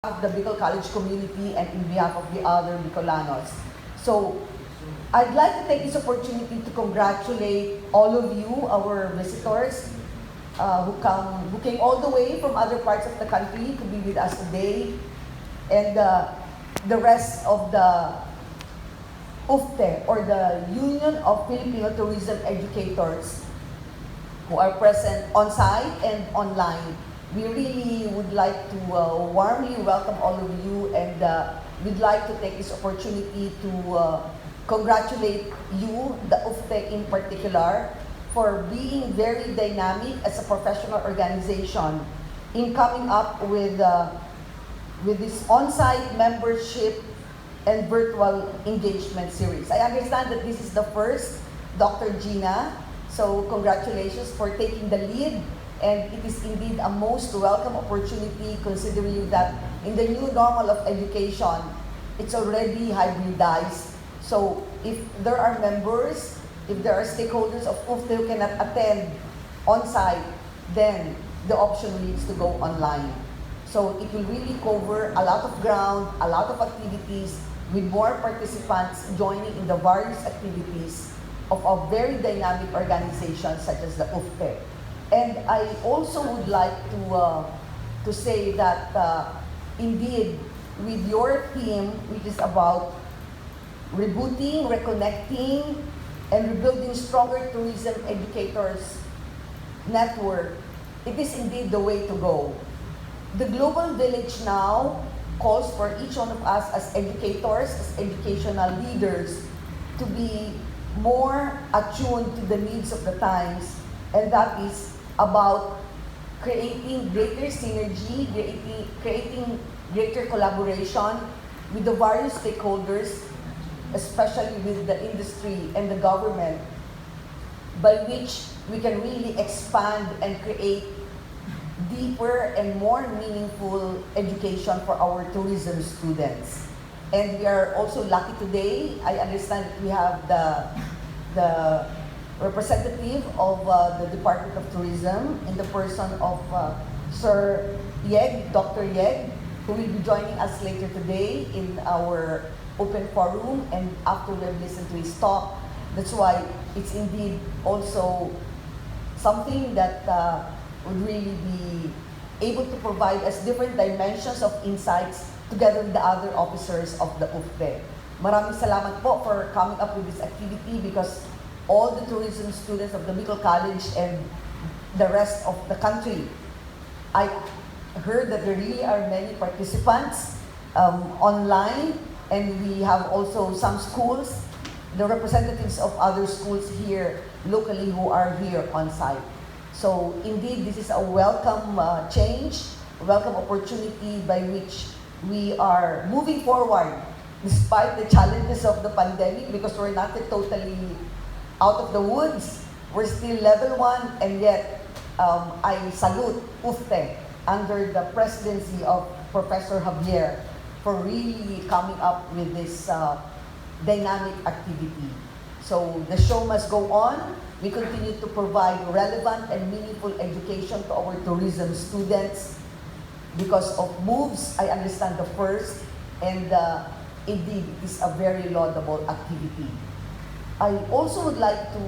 of the Bicol College community and in behalf of the other Bicolanos. So, I'd like to take this opportunity to congratulate all of you, our visitors, who came all the way from other parts of the country to be with us today, and the rest of the UFTE, or the Union of Filipino Tourism Educators, who are present on-site and online. We really would like to warmly welcome all of you, and we'd like to take this opportunity to congratulate you, the UFTE in particular, for being very dynamic as a professional organization in coming up with this on-site membership and virtual engagement series. I understand that this is the first, Dr. Gina, so congratulations for taking the lead, and it is indeed a most welcome opportunity considering that in the new normal of education, it's already hybridized. So if there are members, if there are stakeholders of UFTE who cannot attend on-site, then the option needs to go online. So it will really cover a lot of ground, a lot of activities, with more participants joining in the various activities of a very dynamic organization such as the UFTE. And I also would like to say that indeed, with your theme, which is about rebooting, reconnecting, and rebuilding stronger tourism educators network, it is indeed the way to go. The Global Village now calls for each one of us as educators, as educational leaders, to be more attuned to the needs of the times, and that is about creating greater synergy, creating greater collaboration with the various stakeholders, especially with the industry and the government, by which we can really expand and create deeper and more meaningful education for our tourism students. And we are also lucky today. I understand that we have the representative of the Department of Tourism in the person of Sir Yeg, Dr. Yeg, who will be joining us later today in our open forum, and after we have listened to his talk. That's why it's indeed also something that would really be able to provide us different dimensions of insights together with the other officers of the UFTE. Maraming salamat po for coming up with this activity, because all the tourism students of the Bicol College and the rest of the country, I heard that there really are many participants online, and we have also some schools, the representatives of other schools here locally who are here on site. So indeed, this is a welcome change, a welcome opportunity by which we are moving forward despite the challenges of the pandemic, because we're not yet totally out of the woods. We're still level 1, and yet I salute UFTE under the presidency of Professor Javier for really coming up with this dynamic activity. So the show must go on. We continue to provide relevant and meaningful education to our tourism students because of moves, I understand, the first, and indeed it is a very laudable activity. I also would like to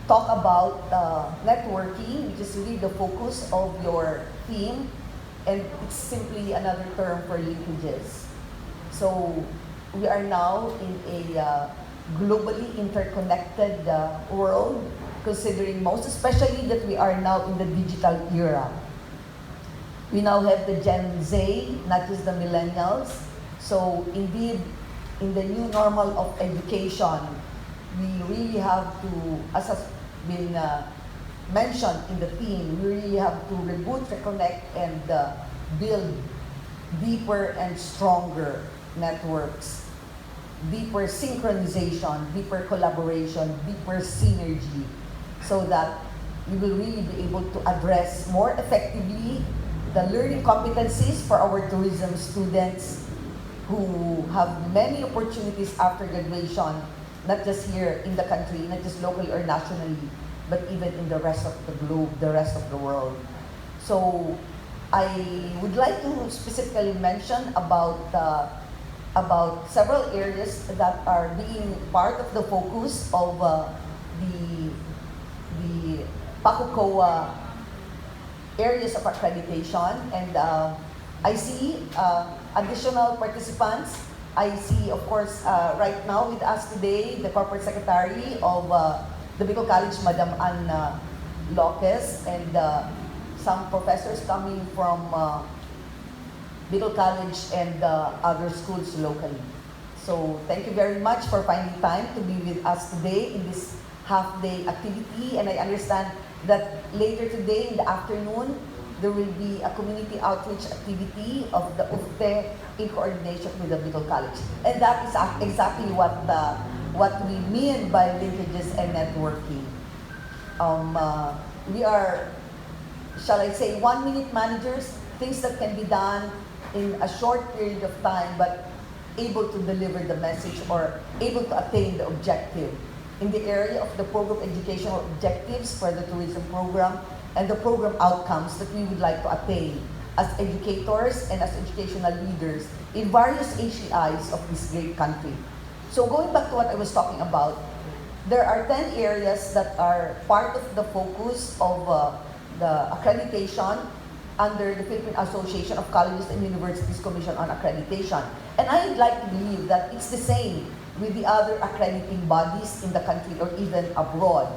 talk about networking, which is really the focus of your theme, and it's simply another term for linkages. So we are now in a globally interconnected world, considering most especially that we are now in the digital era. We now have the Gen Z, not just the millennials. So indeed, in the new normal of education, we really have to, as has been mentioned in the theme, we really have to reboot, reconnect, and build deeper and stronger networks, deeper synchronization, deeper collaboration, deeper synergy, so that we will really be able to address more effectively the learning competencies for our tourism students who have many opportunities after graduation, not just here in the country, not just locally or nationally, but even in the rest of the globe, the rest of the world. So I would like to specifically mention about several areas that are being part of the focus of the the PACUCOA areas of accreditation, and I see additional participants. I see, of course, right now with us today, the Corporate Secretary of the Bicol College, Madam Ann Loques, and some professors coming from Bicol College and other schools locally. So thank you very much for finding time to be with us today in this half-day activity, and I understand that later today in the afternoon, there will be a community outreach activity of the UFTE in coordination with the Bicol College. And that is exactly what we mean by linkages and networking. We are, shall I say, 1-minute managers, things that can be done in a short period of time, but able to deliver the message or able to attain the objective. In the area of the program educational objectives for the tourism program and the program outcomes that we would like to attain as educators and as educational leaders in various HEIs of this great country. So going back to what I was talking about, there are 10 areas that are part of the focus of the accreditation under the Philippine Association of Colleges and Universities Commission on Accreditation. And I'd like to believe that it's the same with the other accrediting bodies in the country or even abroad.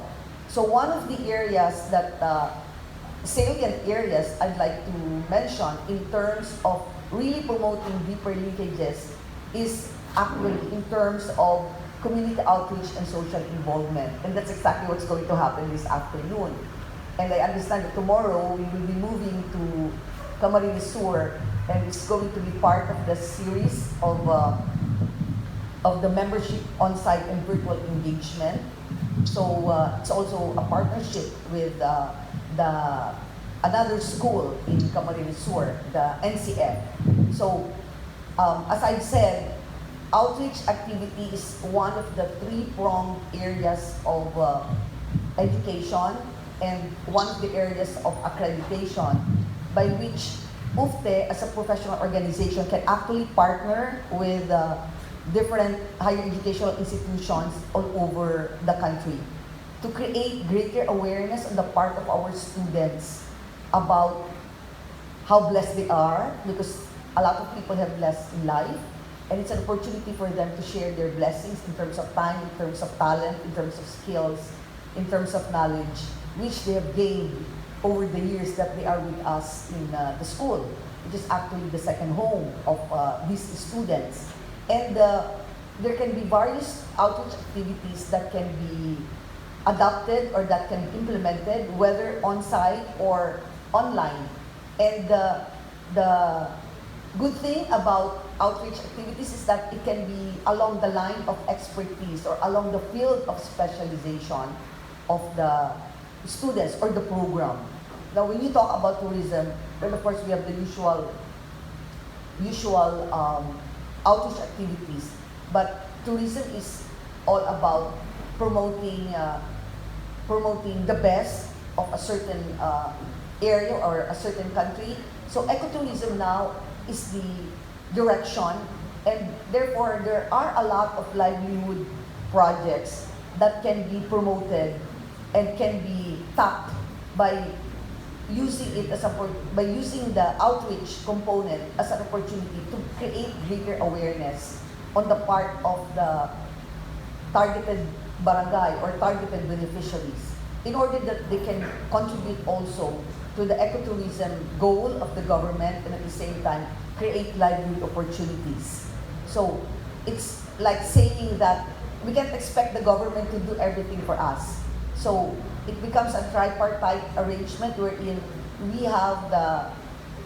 So one of the areas that, salient areas I'd like to mention in terms of really promoting deeper linkages is actually in terms of community outreach and social involvement. And that's exactly what's going to happen this afternoon. And I understand that tomorrow we will be moving to Camarines Sur, and it's going to be part of the series of the membership on-site and virtual engagement. So it's also a partnership with another school in Camarines Sur, the NCF. So as I've said, outreach activity is one of the three-pronged areas of education and one of the areas of accreditation by which UFTE as a professional organization can actually partner with different higher educational institutions all over the country to create greater awareness on the part of our students about how blessed they are, because a lot of people have less in life, and it's an opportunity for them to share their blessings in terms of time, in terms of talent, in terms of skills, in terms of knowledge, which they have gained over the years that they are with us in the school, which is actually the second home of these students. And there can be various outreach activities that can be adopted or that can be implemented, whether on-site or online. And the good thing about outreach activities is that it can be along the line of expertise or along the field of specialization of the students or the program. Now, when you talk about tourism, then of course we have the usual outreach activities. But tourism is all about promoting the best of a certain area or a certain country. So ecotourism now is the direction, and therefore there are a lot of livelihood projects that can be promoted and can be tapped by using the outreach component as an opportunity to create greater awareness on the part of the targeted barangay or targeted beneficiaries in order that they can contribute also to the ecotourism goal of the government and at the same time create livelihood opportunities. So it's like saying that we can't expect the government to do everything for us. So it becomes a tripartite arrangement wherein we have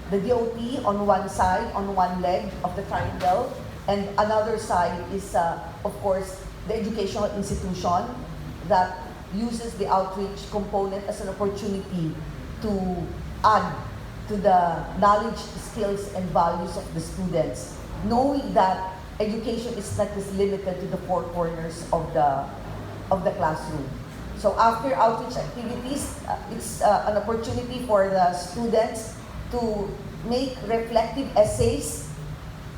the DOT on one side, on one leg of the triangle, and another side is, of course, the educational institution that uses the outreach component as an opportunity to add to the knowledge, skills, and values of the students, knowing that education is not just limited to the four corners of the classroom. So after outreach activities, it's an opportunity for the students to make reflective essays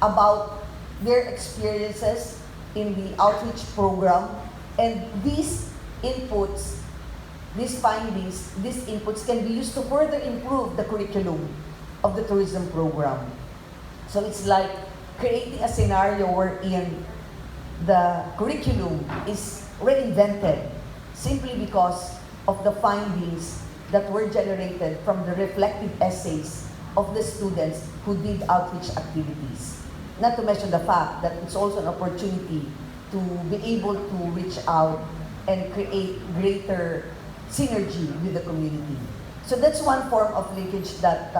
about their experiences in the outreach program, and these inputs, these findings, these inputs can be used to further improve the curriculum of the tourism program. So it's like creating a scenario wherein the curriculum is reinvented simply because of the findings that were generated from the reflective essays of the students who did outreach activities. Not to mention the fact that it's also an opportunity to be able to reach out and create greater synergy with the community. So that's one form of linkage that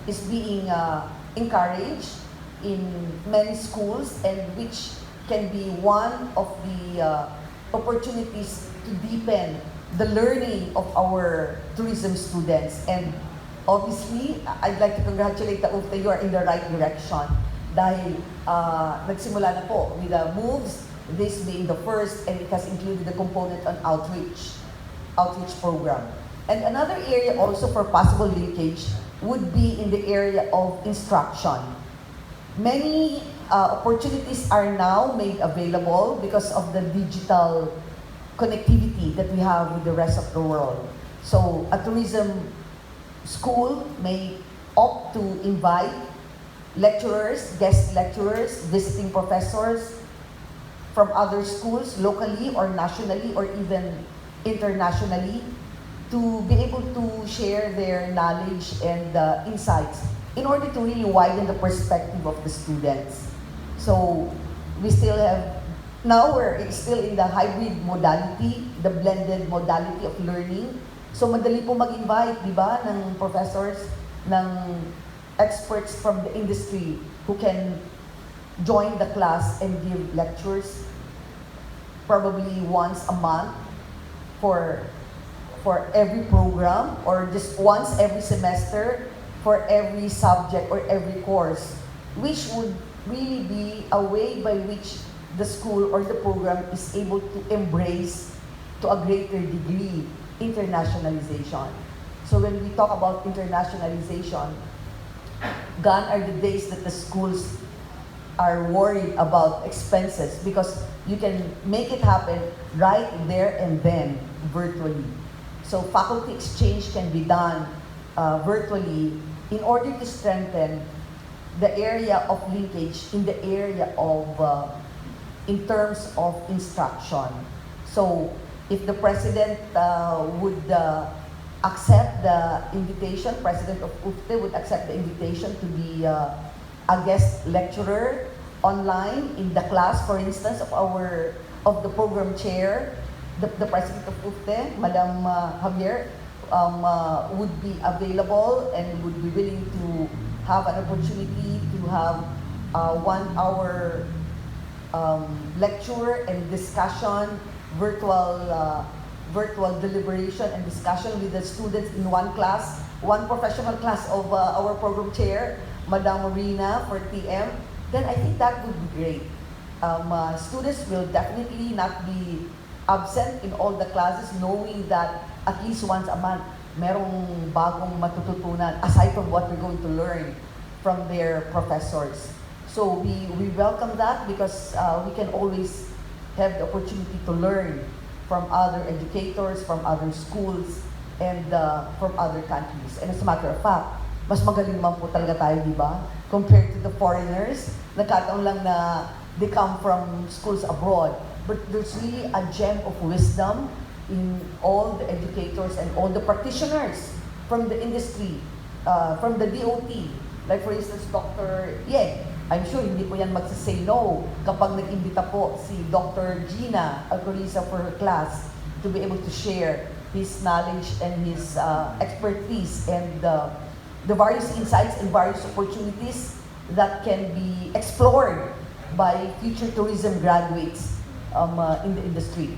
is being encouraged in many schools, and which can be one of the opportunities to deepen the learning of our tourism students. And obviously, I'd like to congratulate the UFTA, you are in the right direction. Dahil nagsimula na po with the moves, this being the first, and it has included the component on outreach program. And another area also for possible linkage would be in the area of instruction. Many opportunities are now made available because of the digital connectivity that we have with the rest of the world. So a tourism school may opt to invite lecturers, guest lecturers, visiting professors from other schools, locally or nationally or even internationally, to be able to share their knowledge and insights in order to really widen the perspective of the students. So we still have, now we're still in the hybrid modality, the blended modality of learning. So madali po mag-invite, di ba, ng professors, ng experts from the industry who can join the class and give lectures probably once a month for every program, or just once every semester for every subject or every course, which would really be a way by which the school or the program is able to embrace to a greater degree internationalization. So when we talk about internationalization, gone are the days that the schools are worried about expenses, because you can make it happen right there and then virtually. So faculty exchange can be done virtually in order to strengthen the area of linkage in the area of, in terms of instruction. So if the president would accept the invitation, president of UFTA would accept the invitation to be a guest lecturer online in the class, for instance, of the program chair, the president of UFTA, Madam Javier, would be available and would be willing to have an opportunity to have 1 hour lecture and discussion, virtual deliberation and discussion with the students in one class, one professional class of our program chair, Madam Marina for TM, then I think that would be great. Students will definitely not be absent in all the classes, knowing that at least once a month, merong bagong matututunan aside from what we're going to learn from their professors. So we welcome that, because we can always have the opportunity to learn from other educators, from other schools, and from other countries. And as a matter of fact, mas magaling man po talaga tayo, di ba? Compared to the foreigners, nagkataon lang na they come from schools abroad. But there's really a gem of wisdom in all the educators and all the practitioners from the industry, from the DOT. Like for instance, Dr. Ye, I'm sure hindi po yan magsasay no kapag nag-imbita po si Dr. Gina Alcoriza for her class to be able to share his knowledge and his expertise and the various insights and various opportunities that can be explored by future tourism graduates in the industry.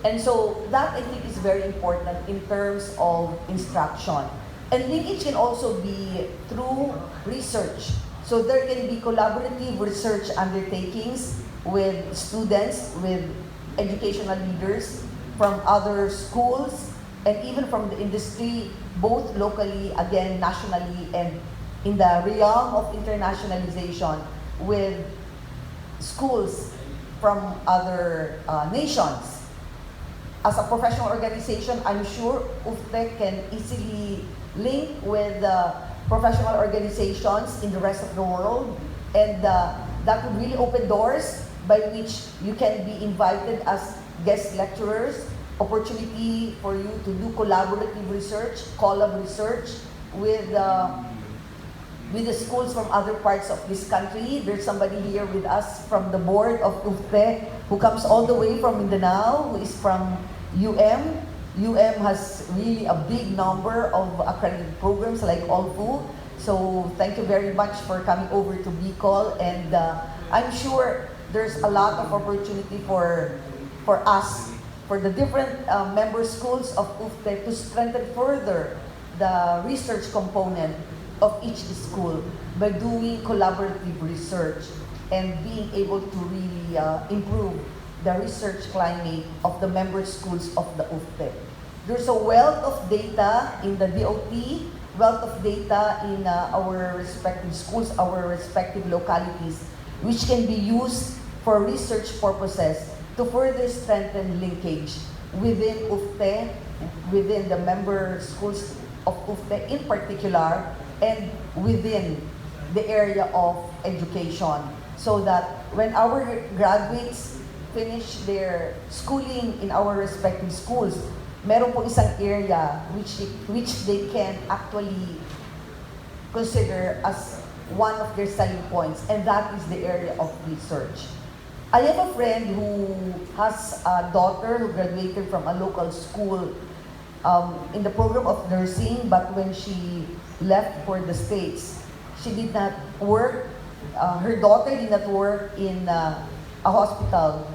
And so that I think is very important in terms of instruction. And linkage can also be through research. So there can be collaborative research undertakings with students, with educational leaders from other schools, and even from the industry, both locally, again, nationally, and in the realm of internationalization with schools from other nations. As a professional organization, I'm sure UFTEC can easily link with professional organizations in the rest of the world, and that would really open doors by which you can be invited as guest lecturers, opportunity for you to do collaborative research, collab research with the schools from other parts of this country. There's somebody here with us from the board of UFTEC who comes all the way from Mindanao, who is from UM. UM has really a big number of accredited programs like OLFU. So thank you very much for coming over to Bicol, and I'm sure there's a lot of opportunity for us, for the different member schools of UFTEC to strengthen further the research component of each school by doing collaborative research and being able to really improve the research climate of the member schools of the UFTEC. There's a wealth of data in the DOT, wealth of data in our respective schools, our respective localities, which can be used for research purposes to further strengthen linkage within UFTEC, within the member schools of UFTEC in particular, and within the area of education, so that when our graduates finish their schooling in our respective schools, meron po isang area which they can actually consider as one of their selling points, and that is the area of research. I have a friend who has a daughter who graduated from a local school in the program of nursing, but when she left for the States, she did not work, her daughter did not work in a hospital.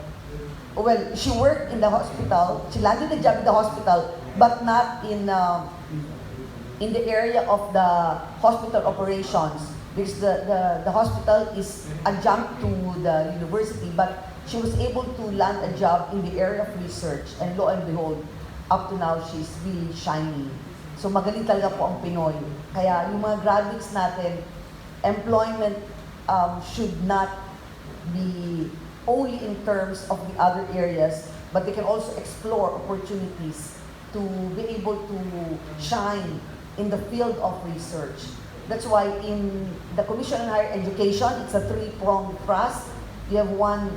Well, she worked in the hospital, she landed a job in the hospital, but not in the area of the hospital operations, because the hospital is adjunct to the university, but she was able to land a job in the area of research, and lo and behold, up to now, she's really shining. So magaling talaga po ang Pinoy. Kaya yung mga graduates natin, employment should not be only in terms of the other areas, but they can also explore opportunities to be able to shine in the field of research. That's why in the Commission on Higher Education, it's a three-pronged thrust. You have one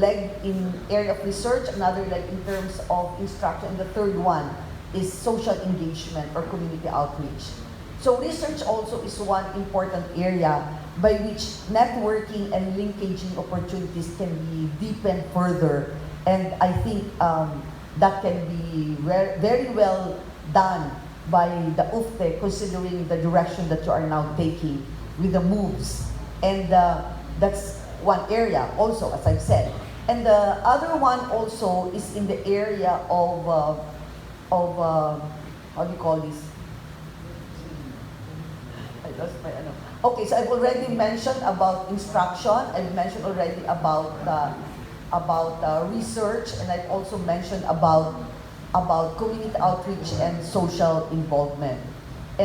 leg in area of research, another leg in terms of instruction, and the third one is social engagement or community outreach. So research also is one important area by which networking and linkaging opportunities can be deepened further. And I think that can be very well done by the UFTEC, considering the direction that you are now taking with the moves. And that's one area also, as I've said. And the other one also is in the area of how do you call this? Okay, so I've already mentioned about instruction. I've mentioned already about research, and I've also mentioned about community outreach and social involvement.